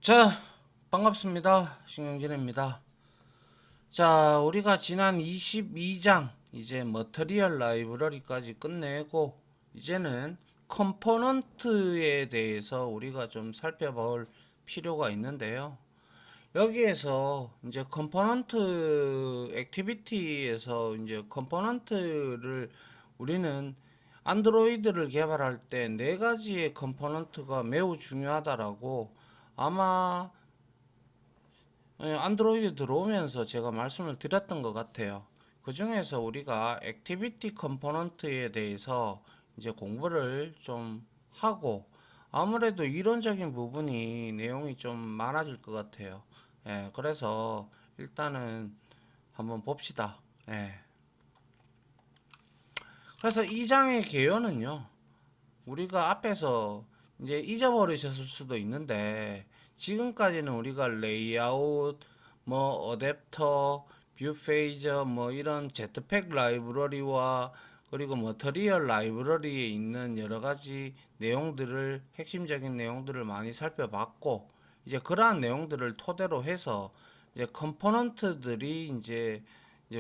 자, 반갑습니다. 신경진입니다. 자, 우리가 지난 22장 이제 머터리얼 라이브러리까지 끝내고 이제는 컴포넌트에 대해서 우리가 좀 살펴볼 필요가 있는데요. 여기에서 이제 컴포넌트 액티비티에서 이제 컴포넌트를 우리는 안드로이드를 개발할 때 네 가지의 컴포넌트가 매우 중요하다라고 아마 안드로이드 들어오면서 제가 말씀을 드렸던 것 같아요. 그 중에서 우리가 액티비티 컴포넌트에 대해서 이제 공부를 좀 하고 아무래도 이론적인 부분이 내용이 좀 많아질 것 같아요. 예, 그래서 일단은 한번 봅시다. 예. 그래서 이 장의 개요는요, 우리가 앞에서 이제 잊어버리셨을 수도 있는데 지금까지는 우리가 레이아웃, 뭐 어댑터, 뷰 페이저, 뭐 이런 제트팩 라이브러리와 그리고 머터리얼 라이브러리에 있는 여러 가지 내용들을 핵심적인 내용들을 많이 살펴봤고 이제 그러한 내용들을 토대로 해서 이제 컴포넌트들이 이제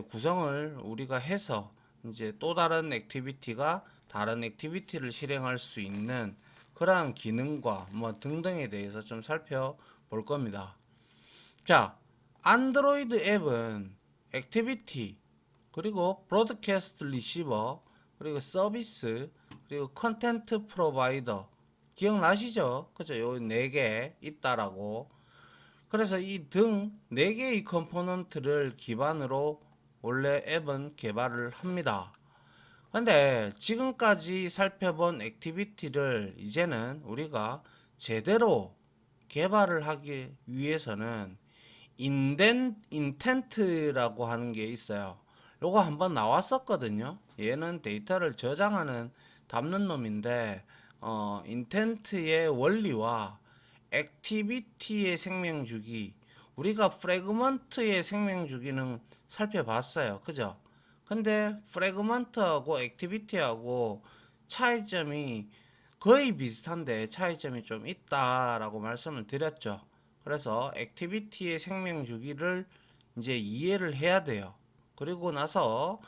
구성을 우리가 해서 이제 또 다른 액티비티가 다른 액티비티를 실행할 수 있는 그러한 기능과 뭐 등등에 대해서 좀 살펴볼 겁니다. 자, 안드로이드 앱은 액티비티, 그리고 브로드캐스트 리시버, 그리고 서비스, 그리고 컨텐트 프로바이더 기억나시죠? 그죠? 요 네 개 있다라고. 그래서 이 등 네 개의 컴포넌트를 기반으로 원래 앱은 개발을 합니다. 근데 지금까지 살펴본 액티비티를 이제는 우리가 제대로 개발을 하기 위해서는 인텐트라고 하는 게 있어요. 요거 한번 나왔었거든요. 얘는 데이터를 저장하는 담는 놈인데 인텐트의 원리와 액티비티의 생명주기, 우리가 프래그먼트의 생명주기는 살펴봤어요. 그죠? 근데 프래그먼트하고 액티비티하고 차이점이 거의 비슷한데 차이점이 좀 있다라고 말씀을 드렸죠. 그래서 액티비티의 생명 주기를 이제 이해를 해야 돼요. 그리고 나서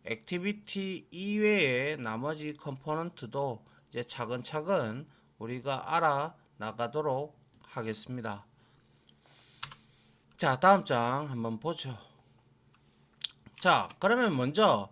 액티비티 이외의 나머지 컴포넌트도 이제 차근차근 우리가 알아 나가도록 하겠습니다. 자, 다음 장 한번 보죠. 자, 그러면 먼저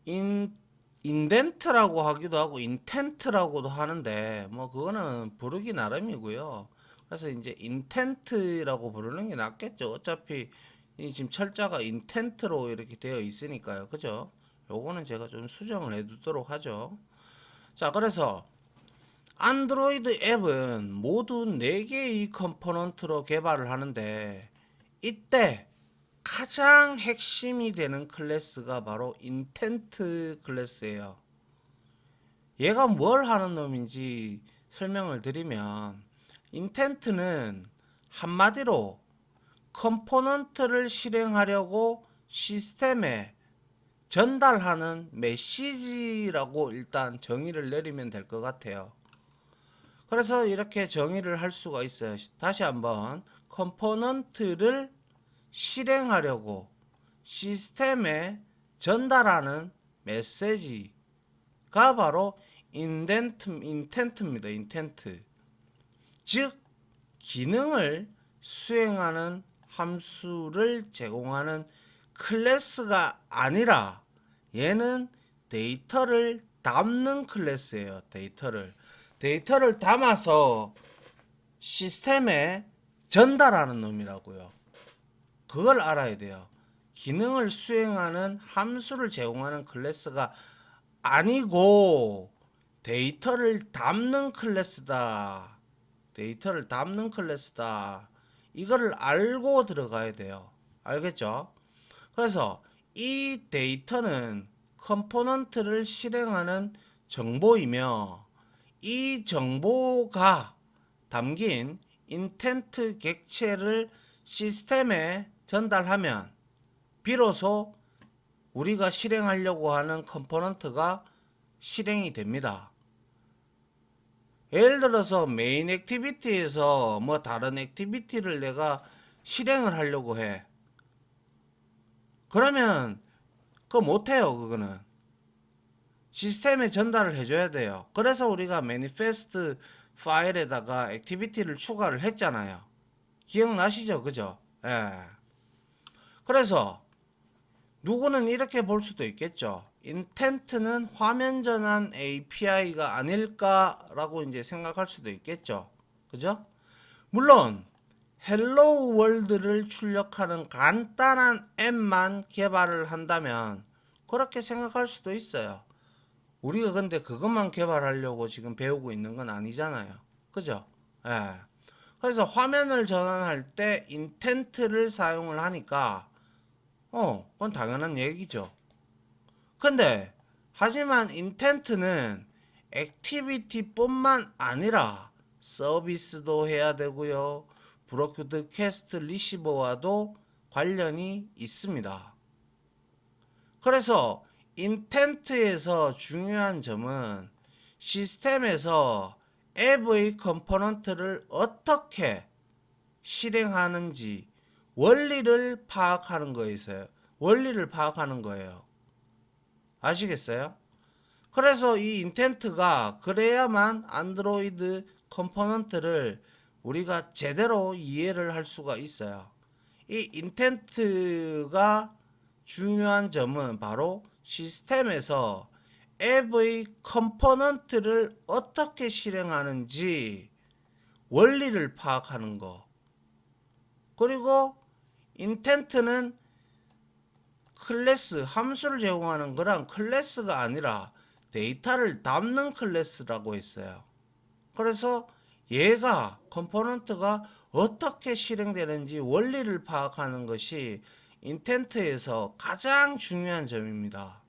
인 인덴트라고 하기도 하고 인텐트라고도 하는데 뭐 그거는 부르기 나름이고요. 그래서 이제 인텐트라고 부르는 게 낫겠죠. 어차피 이 지금 철자가 인텐트로 이렇게 되어 있으니까요. 그죠? 요거는 제가 좀 수정을 해 두도록 하죠. 자, 그래서 안드로이드 앱은 모두 4개의 컴포넌트로 개발을 하는데 이때 가장 핵심이 되는 클래스가 바로 인텐트 클래스예요. 얘가 뭘 하는 놈인지 설명을 드리면 인텐트는 한마디로 컴포넌트를 실행하려고 시스템에 전달하는 메시지라고 일단 정의를 내리면 될 것 같아요. 그래서 이렇게 정의를 할 수가 있어요. 다시 한번 컴포넌트를 실행하려고 시스템에 전달하는 메시지가 바로 인텐트입니다. 인텐트. 즉 기능을 수행하는 함수를 제공하는 클래스가 아니라 얘는 데이터를 담는 클래스예요. 데이터를 담아서 시스템에 전달하는 놈이라고요. 그걸 알아야 돼요. 기능을 수행하는 함수를 제공하는 클래스가 아니고 데이터를 담는 클래스다. 데이터를 담는 클래스다. 이거를 알고 들어가야 돼요. 알겠죠? 그래서 이 데이터는 컴포넌트를 실행하는 정보이며 이 정보가 담긴 인텐트 객체를 시스템에 전달하면 비로소 우리가 실행하려고 하는 컴포넌트가 실행이 됩니다. 예를 들어서 메인 액티비티에서 뭐 다른 액티비티를 내가 실행을 하려고 해. 그러면 그거 못해요. 그거는 시스템에 전달을 해줘야 돼요. 그래서 우리가 매니페스트 파일에다가 액티비티를 추가를 했잖아요. 기억나시죠? 그죠? 예. 그래서 누구는 이렇게 볼 수도 있겠죠. 인텐트는 화면 전환 API가 아닐까라고 이제 생각할 수도 있겠죠. 그죠? 물론 헬로우 월드를 출력하는 간단한 앱만 개발을 한다면 그렇게 생각할 수도 있어요. 우리가 근데 그것만 개발하려고 지금 배우고 있는 건 아니잖아요. 그죠? 예. 그래서 화면을 전환할 때 인텐트를 사용을 하니까 그건 당연한 얘기죠. 근데 하지만 인텐트는 액티비티뿐만 아니라 서비스도 해야 되고요. 브로드캐스트 리시버와도 관련이 있습니다. 그래서 인텐트에서 중요한 점은 시스템에서 앱의 컴포넌트를 어떻게 실행하는지 원리를 파악하는 거에서요. 원리를 파악하는 거예요. 아시겠어요? 그래서 이 인텐트가 그래야만 안드로이드 컴포넌트를 우리가 제대로 이해를 할 수가 있어요. 이 인텐트가 중요한 점은 바로 시스템에서 앱의 컴포넌트를 어떻게 실행하는지 원리를 파악하는 거. 그리고 인텐트는 클래스, 함수를 제공하는 거랑 클래스가 아니라 데이터를 담는 클래스라고 했어요. 그래서 얘가 컴포넌트가 어떻게 실행되는지 원리를 파악하는 것이 인텐트에서 가장 중요한 점입니다.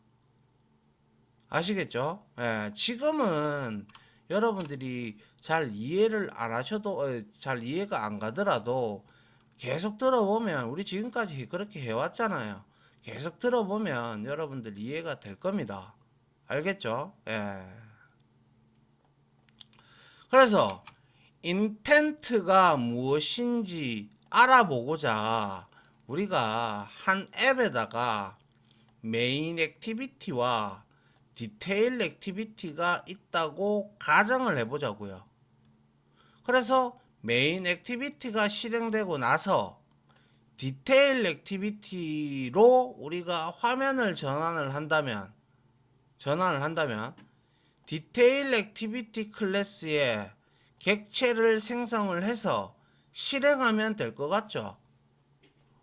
아시겠죠? 예, 지금은 여러분들이 잘 이해를 안 하셔도 잘 이해가 안 가더라도 계속 들어보면 우리 지금까지 그렇게 해왔잖아요. 계속 들어보면 여러분들 이해가 될 겁니다. 알겠죠? 예. 그래서 인텐트가 무엇인지 알아보고자 우리가 한 앱에다가 메인 액티비티와 디테일 액티비티가 있다고 가정을 해보자고요. 그래서 메인 액티비티가 실행되고 나서 디테일 액티비티로 우리가 화면을 전환을 한다면 디테일 액티비티 클래스에 객체를 생성을 해서 실행하면 될 것 같죠.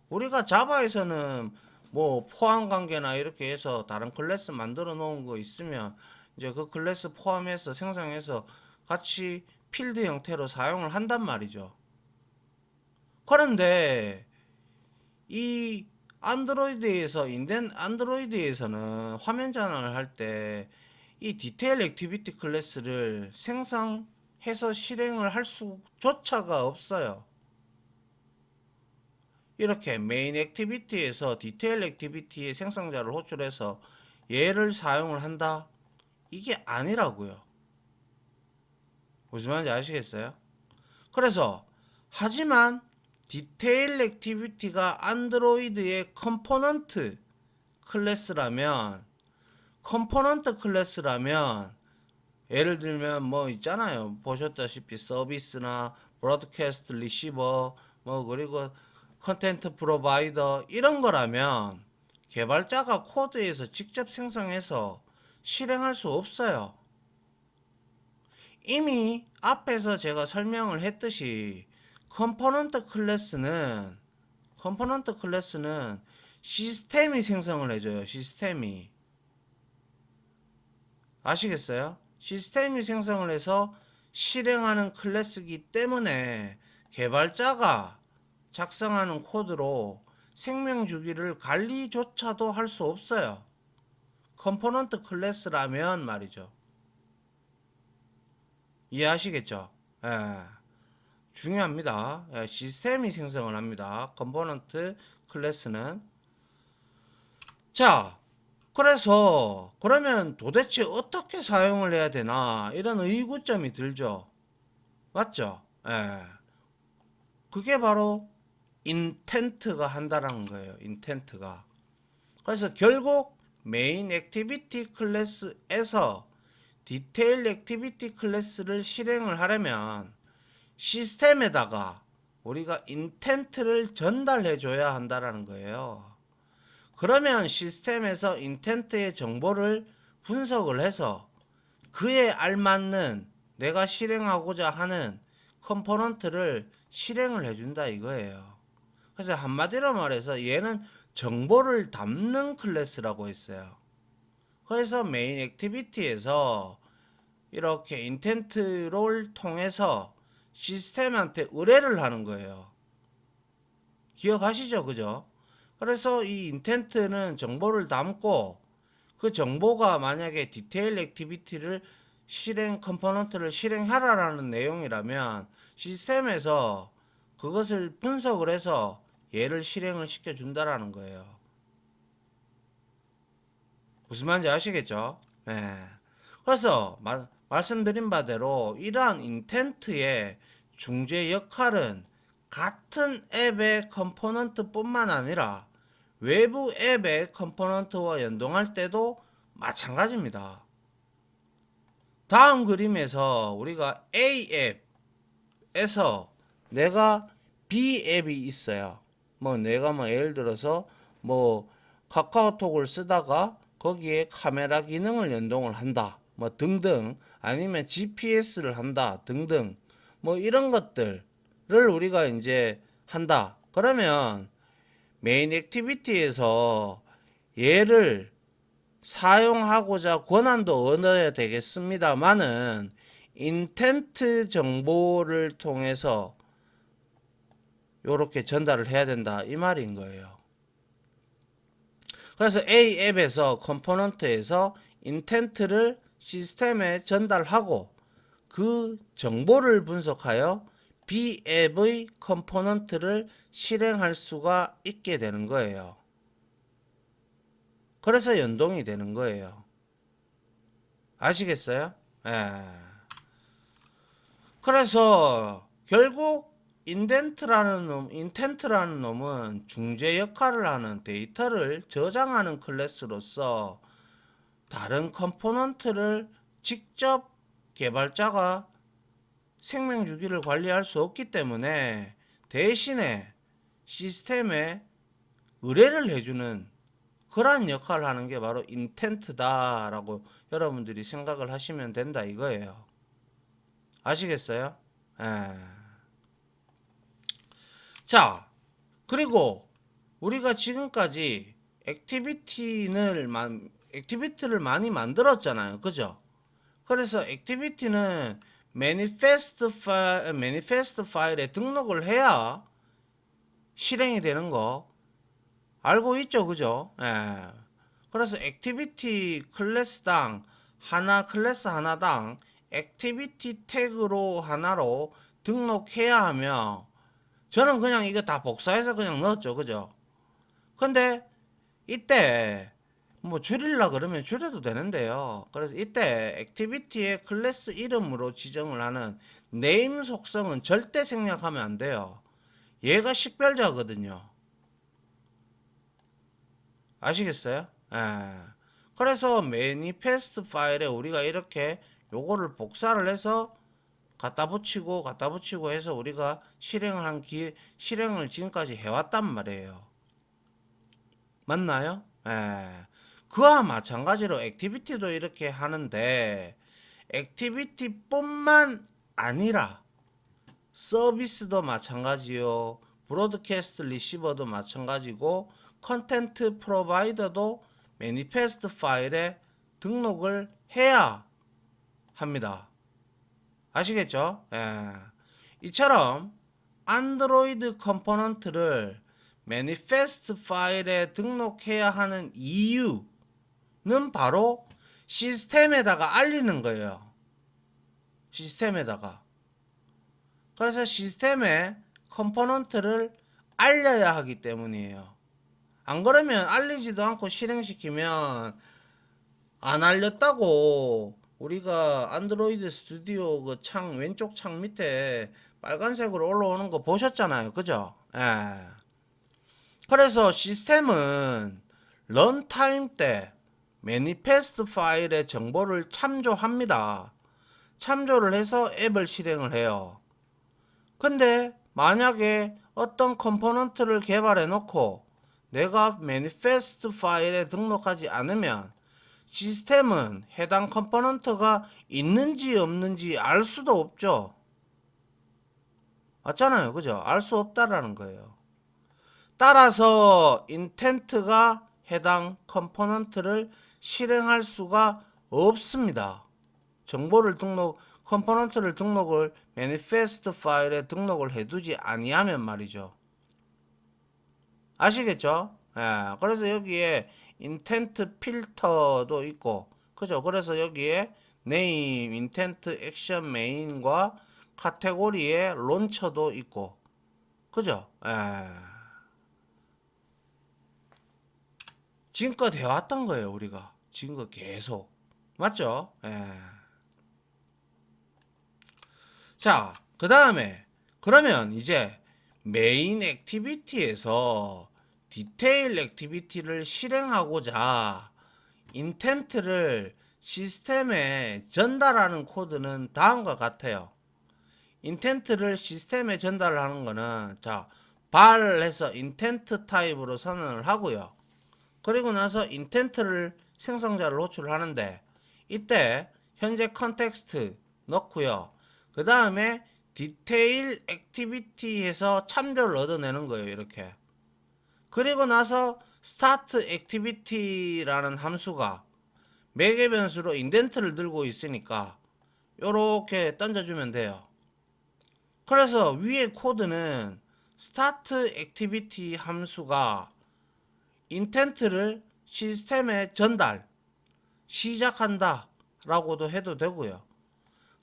우리가 자바에서는 뭐 포함 관계나 이렇게 해서 다른 클래스 만들어 놓은 거 있으면 이제 그 클래스 포함해서 생성해서 같이 필드 형태로 사용을 한단 말이죠. 그런데 이 안드로이드에서는 화면 전환을 할 때 이 디테일 액티비티 클래스를 생성해서 실행을 할 수조차가 없어요. 이렇게 메인 액티비티에서 디테일 액티비티의 생성자를 호출해서 얘를 사용을 한다? 이게 아니라고요. 무슨 말인지 아시겠어요? 그래서 하지만 디테일 액티비티가 안드로이드의 컴포넌트 클래스라면 예를 들면 뭐 있잖아요. 보셨다시피 서비스나 브로드캐스트 리시버 뭐 그리고 컨텐트 프로바이더 이런 거라면 개발자가 코드에서 직접 생성해서 실행할 수 없어요. 이미 앞에서 제가 설명을 했듯이 컴포넌트 클래스는 시스템이 생성을 해줘요. 시스템이. 아시겠어요? 시스템이 생성을 해서 실행하는 클래스이기 때문에 개발자가 작성하는 코드로 생명 주기를 관리조차도 할 수 없어요. 컴포넌트 클래스라면 말이죠. 이해하시겠죠? 예. 중요합니다. 예, 시스템이 생성을 합니다. 컴포넌트 클래스는. 자, 그래서 그러면 도대체 어떻게 사용을 해야 되나 이런 의구점이 들죠. 맞죠? 예. 그게 바로 인텐트가 한다는 거예요. 인텐트가. 그래서 결국 메인 액티비티 클래스에서 디테일 액티비티 클래스를 실행을 하려면 시스템에다가 우리가 인텐트를 전달해 줘야 한다라는 거예요. 그러면 시스템에서 인텐트의 정보를 분석을 해서 그에 알맞는 내가 실행하고자 하는 컴포넌트를 실행을 해준다 이거예요. 그래서 한마디로 말해서 얘는 정보를 담는 클래스라고 했어요. 그래서 메인 액티비티에서 이렇게 인텐트를 통해서 시스템한테 의뢰를 하는 거예요. 기억하시죠? 그죠? 그래서 이 인텐트는 정보를 담고 그 정보가 만약에 디테일 액티비티를 컴포넌트를 실행하라라는 내용이라면 시스템에서 그것을 분석을 해서 얘를 실행을 시켜준다라는 거예요. 무슨 말인지 아시겠죠? 네. 그래서 말씀드린 바대로 이러한 인텐트의 중재 역할은 같은 앱의 컴포넌트 뿐만 아니라 외부 앱의 컴포넌트와 연동할 때도 마찬가지입니다. 다음 그림에서 우리가 A 앱에서 내가 B 앱이 있어요. 뭐 내가 뭐 예를 들어서 뭐 카카오톡을 쓰다가 거기에 카메라 기능을 연동을 한다. 뭐 등등 아니면 GPS를 한다. 등등 뭐 이런 것들을 우리가 이제 한다. 그러면 메인 액티비티에서 얘를 사용하고자 권한도 얻어야 되겠습니다만은 인텐트 정보를 통해서 이렇게 전달을 해야 된다 이 말인 거예요. 그래서 A 앱에서 컴포넌트에서 인텐트를 시스템에 전달하고 그 정보를 분석하여 B 앱의 컴포넌트를 실행할 수가 있게 되는 거예요. 그래서 연동이 되는 거예요. 아시겠어요? 예. 그래서 결국 인텐트라는 놈은 중재 역할을 하는 데이터를 저장하는 클래스로서 다른 컴포넌트를 직접 개발자가 생명 주기를 관리할 수 없기 때문에 대신에 시스템에 의뢰를 해주는 그러한 역할을 하는 게 바로 인텐트다라고 여러분들이 생각을 하시면 된다 이거예요. 아시겠어요? 에. 자, 그리고 우리가 지금까지 액티비티를 많이 만들었잖아요. 그죠? 그래서 액티비티는 매니페스트 파일에 등록을 해야 실행이 되는 거 알고 있죠? 그죠? 예. 그래서 액티비티 클래스 하나당 액티비티 태그로 하나로 등록해야 하며 저는 그냥 이거 다 복사해서 그냥 넣었죠. 그죠? 근데 이때 뭐 줄일라 그러면 줄여도 되는데요. 그래서 이때 액티비티의 클래스 이름으로 지정을 하는 네임 속성은 절대 생략하면 안 돼요. 얘가 식별자거든요. 아시겠어요? 예. 그래서 매니페스트 파일에 우리가 이렇게 요거를 복사를 해서 갖다 붙이고 해서 우리가 실행을 지금까지 해왔단 말이에요. 맞나요? 예. 그와 마찬가지로 액티비티도 이렇게 하는데 액티비티뿐만 아니라 서비스도 마찬가지요. 브로드캐스트 리시버도 마찬가지고 컨텐트 프로바이더도 매니페스트 파일에 등록을 해야 합니다. 아시겠죠? 예. 이처럼 안드로이드 컴포넌트를 매니페스트 파일에 등록해야 하는 이유는 바로 시스템에다가 알리는 거예요. 시스템에다가. 그래서 시스템에 컴포넌트를 알려야 하기 때문이에요. 안 그러면 알리지도 않고 실행시키면 안 알렸다고 우리가 안드로이드 스튜디오 그 창 왼쪽 창 밑에 빨간색으로 올라오는 거 보셨잖아요. 그죠? 예. 그래서 시스템은 런타임 때 매니페스트 파일의 정보를 참조합니다. 참조를 해서 앱을 실행을 해요. 근데 만약에 어떤 컴포넌트를 개발해 놓고 내가 매니페스트 파일에 등록하지 않으면 시스템은 해당 컴포넌트가 있는지 없는지 알 수도 없죠. 맞잖아요. 그죠? 알 수 없다라는 거예요. 따라서 인텐트가 해당 컴포넌트를 실행할 수가 없습니다. 정보를 컴포넌트를 등록을 매니페스트 파일에 등록을 해두지 아니하면 말이죠. 아시겠죠? 예, 그래서 여기에 인텐트 필터도 있고, 그죠? 그래서 여기에 네임, 인텐트, 액션, 메인과 카테고리의 론처도 있고, 그죠? 예. 지금껏 해왔던 거예요, 우리가. 지금껏 계속. 맞죠? 예. 자, 그 다음에, 그러면 이제 메인 액티비티에서 디테일 액티비티를 실행하고자 인텐트를 시스템에 전달하는 코드는 다음과 같아요. 인텐트를 시스템에 전달하는 거는, 자, 발해서 인텐트 타입으로 선언을 하고요. 그리고 나서 인텐트를 생성자를 호출하는데, 이때 현재 컨텍스트 넣고요. 그 다음에 디테일 액티비티에서 참조를 얻어내는 거예요. 이렇게. 그리고 나서 스타트 액티비티라는 함수가 매개 변수로 인덴트를 들고 있으니까 이렇게 던져주면 돼요. 그래서 위에 코드는 스타트 액티비티 함수가 인텐트를 시스템에 전달, 시작한다 라고도 해도 되고요.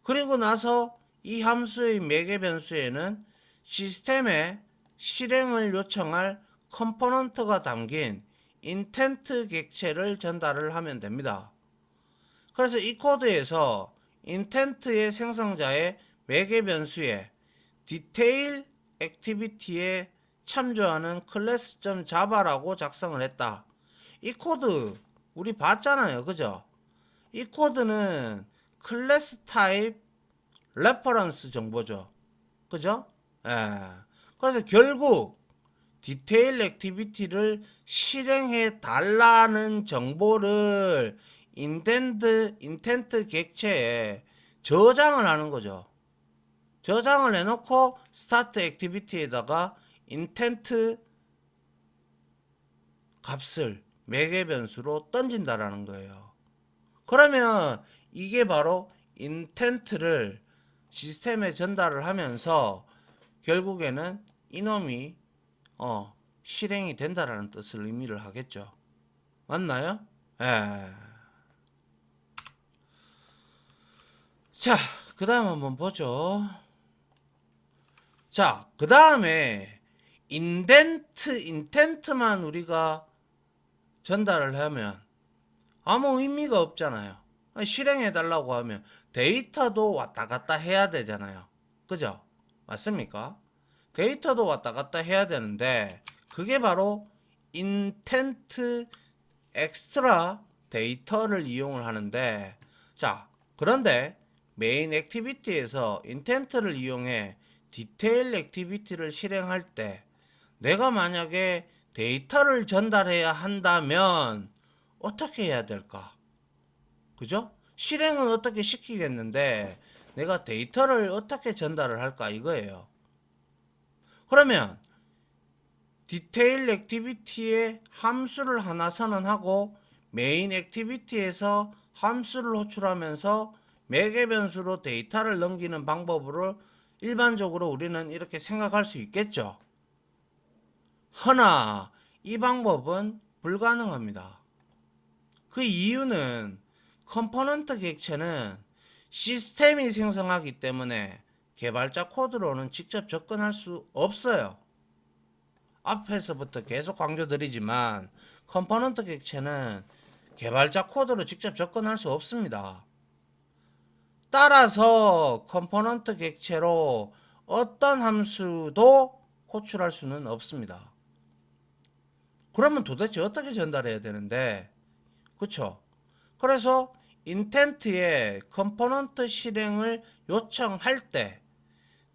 그리고 나서 이 함수의 매개 변수에는 시스템에 실행을 요청할 컴포넌트가 담긴 인텐트 객체를 전달을 하면 됩니다. 그래서 이 코드에서 인텐트의 생성자의 매개 변수에 디테일 액티비티에 참조하는 class.java라고 작성을 했다. 이 코드 우리 봤잖아요. 그죠? 이 코드는 클래스 타입 레퍼런스 정보죠. 그죠? 예. 그래서 결국 디테일 액티비티를 실행해 달라는 정보를 인텐트 객체에 저장을 하는 거죠. 저장을 해놓고 스타트 액티비티에다가 인텐트 값을 매개 변수로 던진다라는 거예요. 그러면 이게 바로 인텐트를 시스템에 전달을 하면서 결국에는 이놈이 실행이 된다라는 뜻을 의미를 하겠죠. 맞나요? 예. 자, 그 다음 한번 보죠. 자, 그 다음에 인텐트만 우리가 전달을 하면 아무 의미가 없잖아요. 실행해 달라고 하면 데이터도 왔다 갔다 해야 되잖아요. 그죠? 맞습니까? 데이터도 왔다 갔다 해야 되는데 그게 바로 인텐트 엑스트라 데이터를 이용을 하는데, 자, 그런데 메인 액티비티에서 인텐트를 이용해 디테일 액티비티를 실행할 때 내가 만약에 데이터를 전달해야 한다면 어떻게 해야 될까? 그죠? 실행은 어떻게 시키겠는데 내가 데이터를 어떻게 전달을 할까 이거예요. 그러면 디테일 액티비티에 함수를 하나 선언하고 메인 액티비티에서 함수를 호출하면서 매개 변수로 데이터를 넘기는 방법으로 일반적으로 우리는 이렇게 생각할 수 있겠죠. 허나 이 방법은 불가능합니다. 그 이유는 컴포넌트 객체는 시스템이 생성하기 때문에 개발자 코드로는 직접 접근할 수 없어요. 앞에서부터 계속 강조드리지만 컴포넌트 객체는 개발자 코드로 직접 접근할 수 없습니다. 따라서 컴포넌트 객체로 어떤 함수도 호출할 수는 없습니다. 그러면 도대체 어떻게 전달해야 되는데, 그쵸? 그래서 인텐트에 컴포넌트 실행을 요청할 때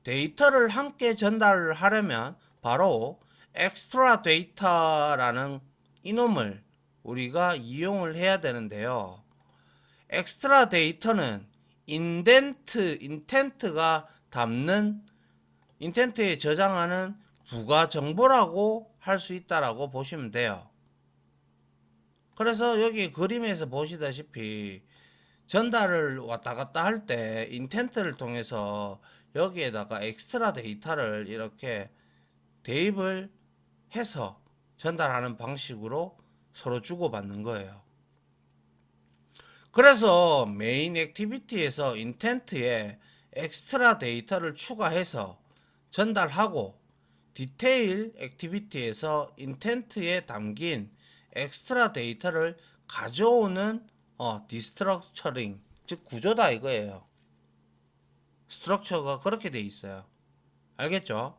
데이터를 함께 전달을 하려면 바로 엑스트라 데이터라는 이놈을 우리가 이용을 해야 되는데요. 엑스트라 데이터는 인텐트가 담는 인텐트에 저장하는 부가 정보라고 할 수 있다라고 보시면 돼요. 그래서 여기 그림에서 보시다시피 전달을 왔다 갔다 할 때 인텐트를 통해서 여기에다가 엑스트라 데이터를 이렇게 대입을 해서 전달하는 방식으로 서로 주고받는 거예요. 그래서 메인 액티비티에서 인텐트에 엑스트라 데이터를 추가해서 전달하고 디테일 액티비티에서 인텐트에 담긴 엑스트라 데이터를 가져오는 디스트럭처링, 즉 구조다 이거예요. 스트럭처가 그렇게 돼 있어요. 알겠죠?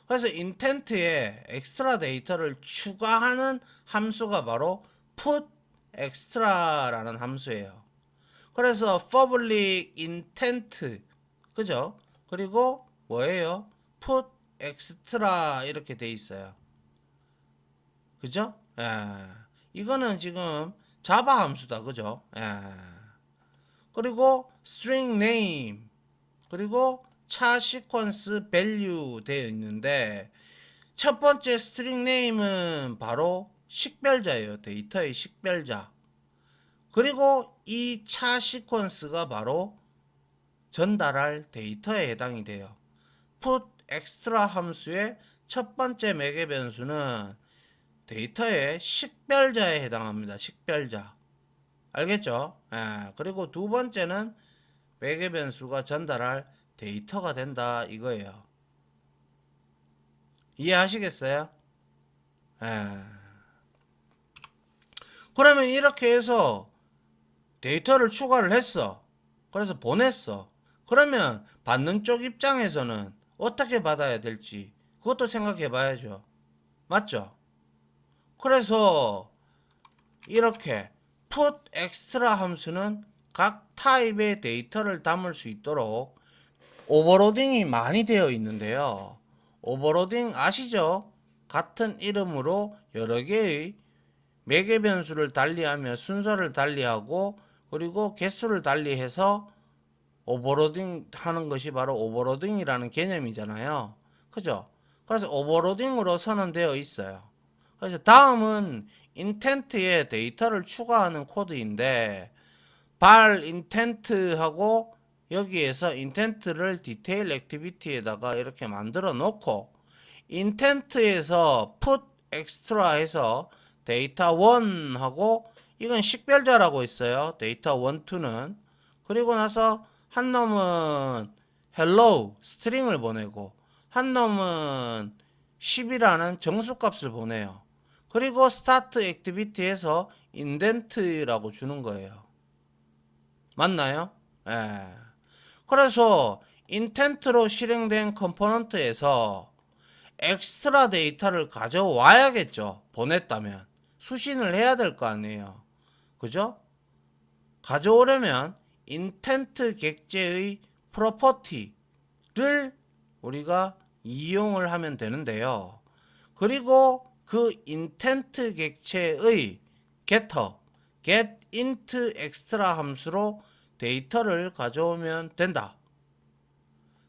그래서 인텐트에 엑스트라 데이터를 추가하는 함수가 바로 put extra라는 함수예요. 그래서 public intent, 그죠? 그리고 뭐예요? put extra 이렇게 돼 있어요. 그죠? 이거는 지금 자바 함수다. 그죠? 그리고 string name, 그리고 차 시퀀스 밸류 되어 있는데 첫 번째 string name은 바로 식별자예요. 데이터의 식별자. 그리고 이 차 시퀀스가 바로 전달할 데이터에 해당이 돼요. put extra 함수의 첫 번째 매개 변수는 데이터의 식별자에 해당합니다. 식별자. 알겠죠? 그리고 두 번째는 매개 변수가 전달할 데이터가 된다 이거예요. 이해하시겠어요? 그러면 이렇게 해서 데이터를 추가를 했어. 그래서 보냈어. 그러면 받는 쪽 입장에서는 어떻게 받아야 될지 그것도 생각해 봐야죠. 맞죠? 그래서 이렇게 put extra 함수는 각 타입의 데이터를 담을 수 있도록 오버로딩이 많이 되어 있는데요. 오버로딩 아시죠? 같은 이름으로 여러 개의 매개 변수를 달리하며 순서를 달리하고 그리고 개수를 달리해서 오버로딩 하는 것이 바로 오버로딩이라는 개념이잖아요. 그죠? 그래서 오버로딩으로 선언되어 있어요. 그래서 다음은 인텐트에 데이터를 추가하는 코드인데 발 인텐트하고 여기에서 인텐트를 디테일 액티비티에다가 이렇게 만들어 놓고 인텐트에서 put extra 해서 데이터 1 하고 이건 식별자라고 있어요. 데이터 1, 2는. 그리고 나서 한 놈은 hello 스트링을 보내고 한 놈은 10이라는 정수값을 보내요. 그리고 start activity에서 indent라고 주는 거예요. 맞나요? 그래서 인텐트로 실행된 컴포넌트에서 엑스트라 데이터를 가져와야겠죠. 보냈다면 수신을 해야 될 거 아니에요. 그죠? 가져오려면 인텐트 객체의 프로퍼티를 우리가 이용을 하면 되는데요. 그리고 그 인텐트 객체의 getter, getInt extra 함수로 데이터를 가져오면 된다.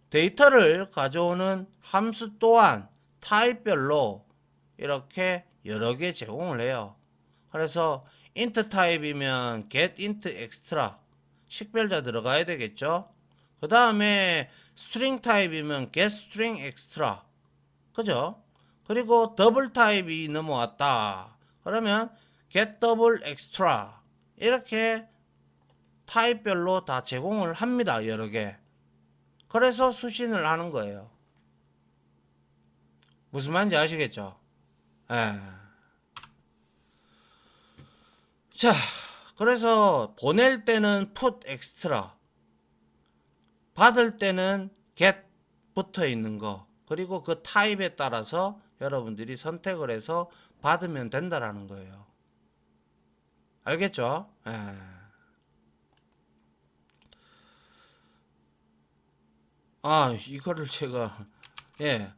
데이터를 가져오는 함수 또한 타입별로 이렇게 여러 개 제공을 해요. 그래서 int 타입이면 getInt extra 식별자 들어가야 되겠죠. 그 다음에 string 타입이면 getString extra, 그죠? 그리고 더블 타입이 넘어왔다 그러면 getDouble extra 이렇게 타입별로 다 제공을 합니다. 여러 개. 그래서 수신을 하는 거예요. 무슨 말인지 아시겠죠? 자, 그래서 보낼 때는 put extra, 받을 때는 get 붙어 있는 거, 그리고 그 타입에 따라서 여러분들이 선택을 해서 받으면 된다라는 거예요. 알겠죠? 예. 이거를 제가, 예.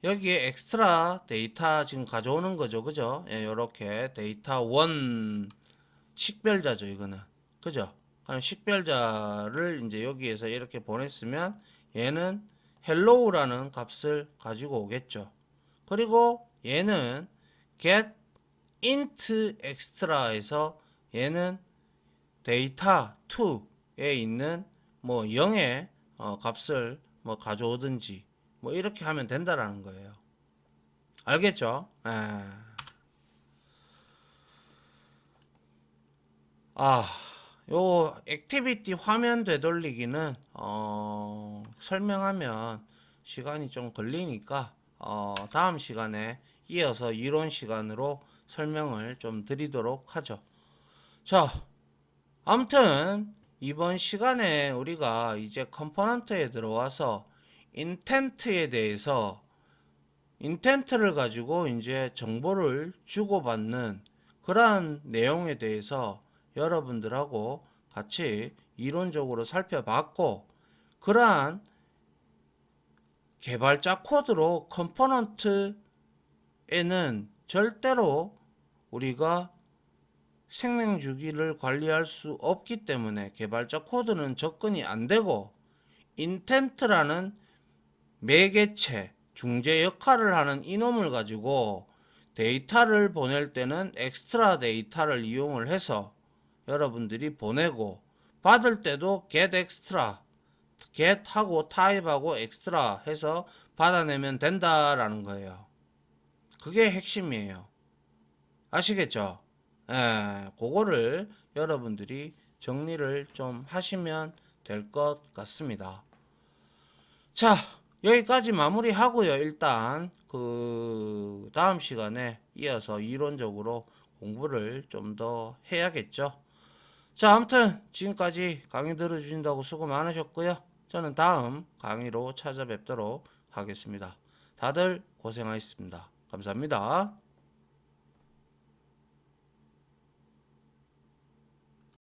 여기에 엑스트라 데이터 지금 가져오는 거죠. 그죠? 예, 요렇게 데이터 원 식별자죠, 이거는. 그죠? 그럼 식별자를 이제 여기에서 이렇게 보냈으면 얘는 hello라는 값을 가지고 오겠죠. 그리고 얘는 get int extra에서 얘는 데이터 2에 있는 뭐 0의 값을 뭐 가져오든지 뭐 이렇게 하면 된다라는 거예요. 알겠죠? 요 액티비티 화면 되돌리기는 설명하면 시간이 좀 걸리니까 다음 시간에 이어서 이론 시간으로 설명을 좀 드리도록 하죠. 자, 아무튼 이번 시간에 우리가 이제 컴포넌트에 들어와서 인텐트에 대해서 인텐트를 가지고 이제 정보를 주고받는 그러한 내용에 대해서 여러분들하고 같이 이론적으로 살펴봤고, 그러한 개발자 코드로 컴포넌트에는 절대로 우리가 생명 주기를 관리할 수 없기 때문에 개발자 코드는 접근이 안 되고, 인텐트라는 매개체 중재 역할을 하는 이놈을 가지고 데이터를 보낼 때는 엑스트라 데이터를 이용을 해서 여러분들이 보내고, 받을 때도 get extra, get 하고 타입하고 extra 해서 받아내면 된다라는 거예요. 그게 핵심이에요. 아시겠죠? 그거를 여러분들이 정리를 좀 하시면 될 것 같습니다. 자, 여기까지 마무리하고요. 일단 그 다음 시간에 이어서 이론적으로 공부를 좀 더 해야겠죠. 자, 아무튼 지금까지 강의 들어주신다고 수고 많으셨고요. 저는 다음 강의로 찾아뵙도록 하겠습니다. 다들 고생하셨습니다. 감사합니다.